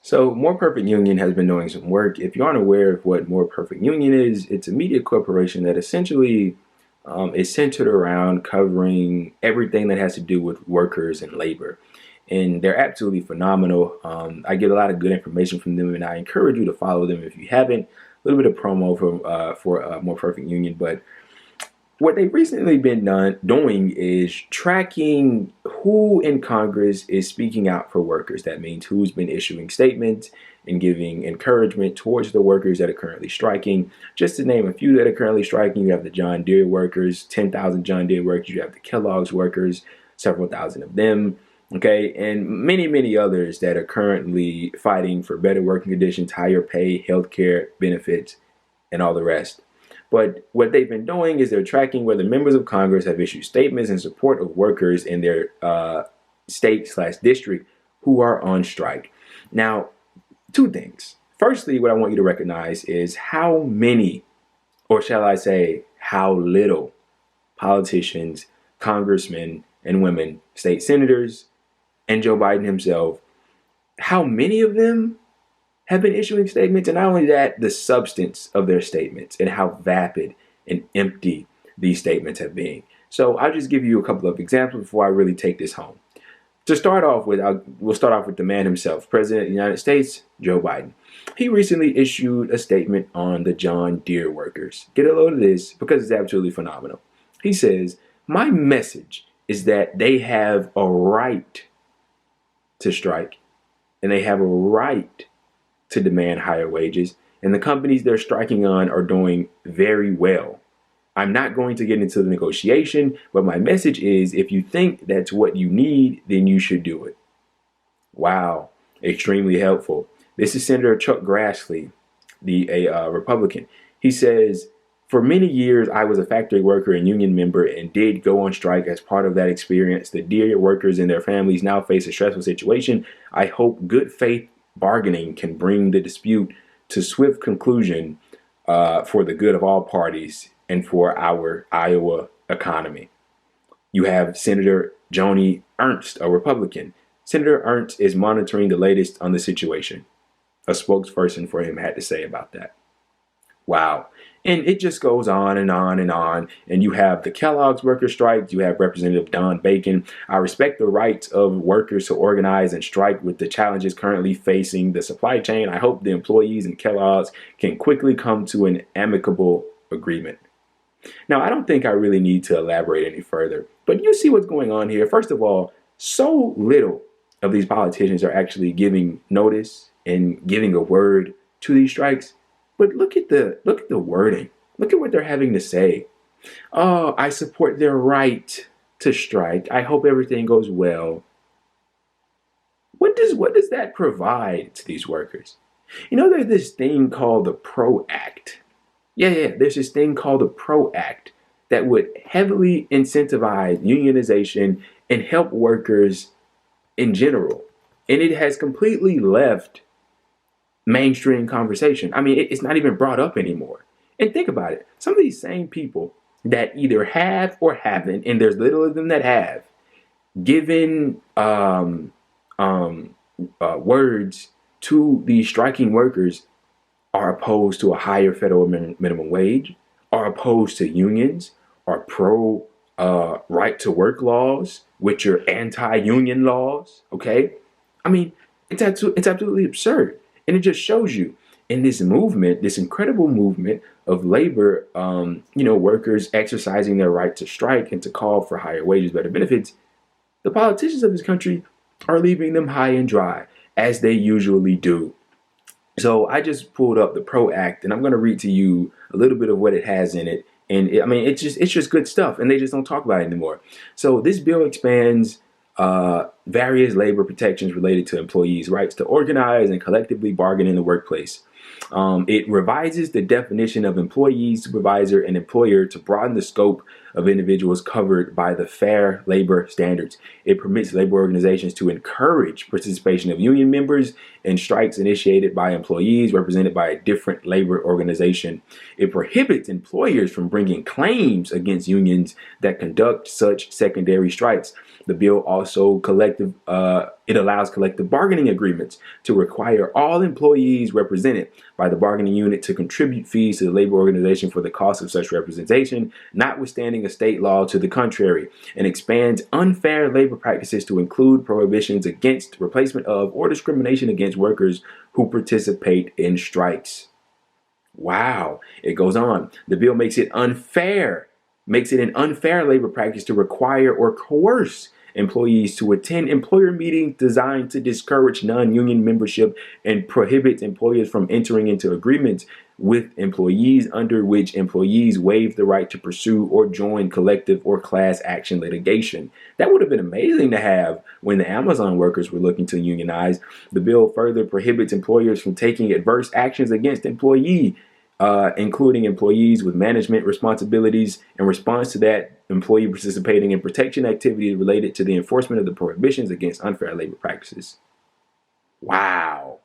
So, More Perfect Union has been doing some work. If you aren't aware of what More Perfect Union is, it's a media corporation that essentially is centered around covering everything that has to do with workers and labor. And they're absolutely phenomenal. I get a lot of good information from them, and I encourage you to follow them if you haven't. A little bit of promo for More Perfect Union, but what they've recently been doing is tracking who in Congress is speaking out for workers. That means who's been issuing statements and giving encouragement towards the workers that are currently striking. Just to name a few that are currently striking, you have the John Deere workers, 10,000 John Deere workers. You have the Kellogg's workers, several thousand of them. Okay, and many, many others that are currently fighting for better working conditions, higher pay, health care benefits, and all the rest. But what they've been doing is they're tracking whether members of Congress have issued statements in support of workers in their state/district who are on strike. Now, two things. Firstly, what I want you to recognize is how many, or shall I say, how little politicians, congressmen and women, state senators, and Joe Biden himself, how many of them have been issuing statements, and not only that, the substance of their statements and how vapid and empty these statements have been. So I'll just give you a couple of examples before I really take this home. To start off with, we'll start off with the man himself, President of the United States, Joe Biden. He recently issued a statement on the John Deere workers. Get a load of this because it's absolutely phenomenal. He says, "My message is that they have a right to strike, and they have a right to demand higher wages, and the companies they're striking on are doing very well. I'm not going to get into the negotiation, but my message is if you think that's what you need, then you should do it." Wow, extremely helpful. This is Senator Chuck Grassley, a Republican. He says, "For many years, I was a factory worker and union member and did go on strike as part of that experience. The Deere workers and their families now face a stressful situation. I hope good faith bargaining can bring the dispute to swift conclusion for the good of all parties and for our Iowa economy." You have Senator Joni Ernst, a Republican. Senator Ernst is monitoring the latest on the situation. A spokesperson for him had to say about that. Wow. And it just goes on and on and on. And you have the Kellogg's worker strikes. You have Representative Don Bacon. "I respect the rights of workers to organize and strike with the challenges currently facing the supply chain. I hope the employees in Kellogg's can quickly come to an amicable agreement." Now, I don't think I really need to elaborate any further, but you see what's going on here. First of all, so little of these politicians are actually giving notice and giving a word to these strikes. But look at the wording. Look at what they're having to say. "Oh, I support their right to strike. I hope everything goes well." What does that provide to these workers? You know, there's this thing called the PRO Act. Yeah, there's this thing called the PRO Act that would heavily incentivize unionization and help workers in general. And it has completely left mainstream conversation. I mean, it's not even brought up anymore. And think about it. Some of these same people that either have or haven't, and there's little of them that have, given words to these striking workers are opposed to a higher federal minimum wage, are opposed to unions, are pro right to work laws, which are anti-union laws. Okay, I mean, it's absolutely absurd. And it just shows you in this movement, this incredible movement of labor, workers exercising their right to strike and to call for higher wages, better benefits, the politicians of this country are leaving them high and dry, as they usually do. So I just pulled up the PRO Act, and I'm going to read to you a little bit of what it has in it. And it's just good stuff, and they just don't talk about it anymore. So this bill expands various labor protections related to employees' rights to organize and collectively bargain in the workplace. It revises the definition of employee, supervisor, and employer to broaden the scope of individuals covered by the Fair Labor Standards. It permits labor organizations to encourage participation of union members in strikes initiated by employees represented by a different labor organization. It prohibits employers from bringing claims against unions that conduct such secondary strikes. The bill also It allows collective bargaining agreements to require all employees represented by the bargaining unit to contribute fees to the labor organization for the cost of such representation, notwithstanding a state law to the contrary, and expands unfair labor practices to include prohibitions against, replacement of, or discrimination against workers who participate in strikes. Wow. It goes on. The bill makes it an unfair labor practice to require or coerce employees to attend employer meetings designed to discourage non-union membership and prohibits employers from entering into agreements with employees under which employees waive the right to pursue or join collective or class action litigation. That would have been amazing to have when the Amazon workers were looking to unionize. The bill further prohibits employers from taking adverse actions against employees, including employees with management responsibilities. In response to that, employee participating in protection activities related to the enforcement of the prohibitions against unfair labor practices. Wow.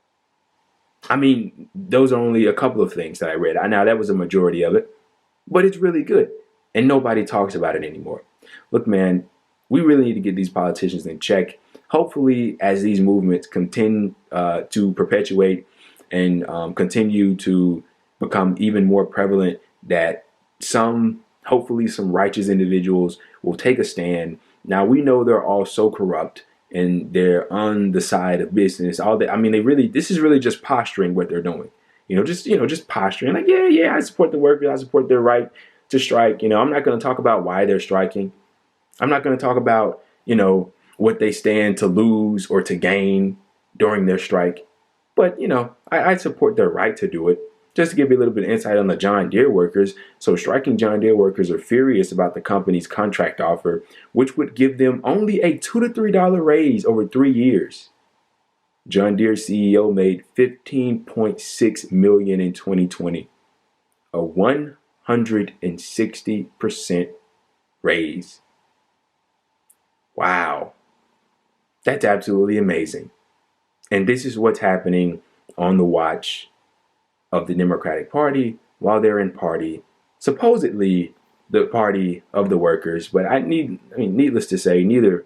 I mean, those are only a couple of things that I read. Now, that was a majority of it, but it's really good. And nobody talks about it anymore. Look, man, we really need to get these politicians in check. Hopefully, as these movements continue to perpetuate and continue to become even more prevalent, that hopefully some righteous individuals will take a stand. Now, we know they're all so corrupt and they're on the side of business. All that, I mean, this is really just posturing what they're doing. Just posturing like, yeah, I support the workers. I support their right to strike. I'm not going to talk about why they're striking. I'm not going to talk about, what they stand to lose or to gain during their strike. But, I support their right to do it. Just to give you a little bit of insight on the John Deere workers. So striking John Deere workers are furious about the company's contract offer, which would give them only a $2 to $3 raise over 3 years. John Deere CEO made $15.6 million in 2020, a 160% raise. Wow. That's absolutely amazing. And this is what's happening on the watch of the Democratic Party while they're in party, supposedly the party of the workers. But needless to say, neither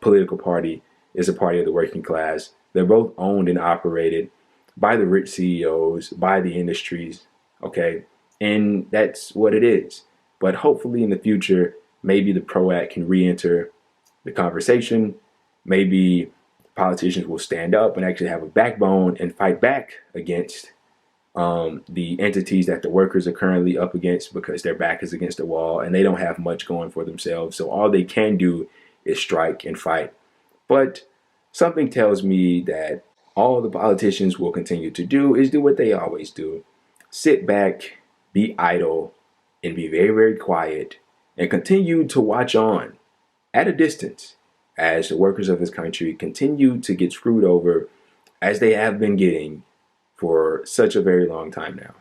political party is a party of the working class. They're both owned and operated by the rich CEOs, by the industries, okay? And that's what it is. But hopefully in the future, maybe the PRO Act can re-enter the conversation. Maybe politicians will stand up and actually have a backbone and fight back against the entities that the workers are currently up against, because their back is against the wall and they don't have much going for themselves. So all they can do is strike and fight. But something tells me that all the politicians will continue to do is do what they always do. Sit back, be idle, and be very, very quiet, and continue to watch on at a distance as the workers of this country continue to get screwed over as they have been getting for such a very long time now.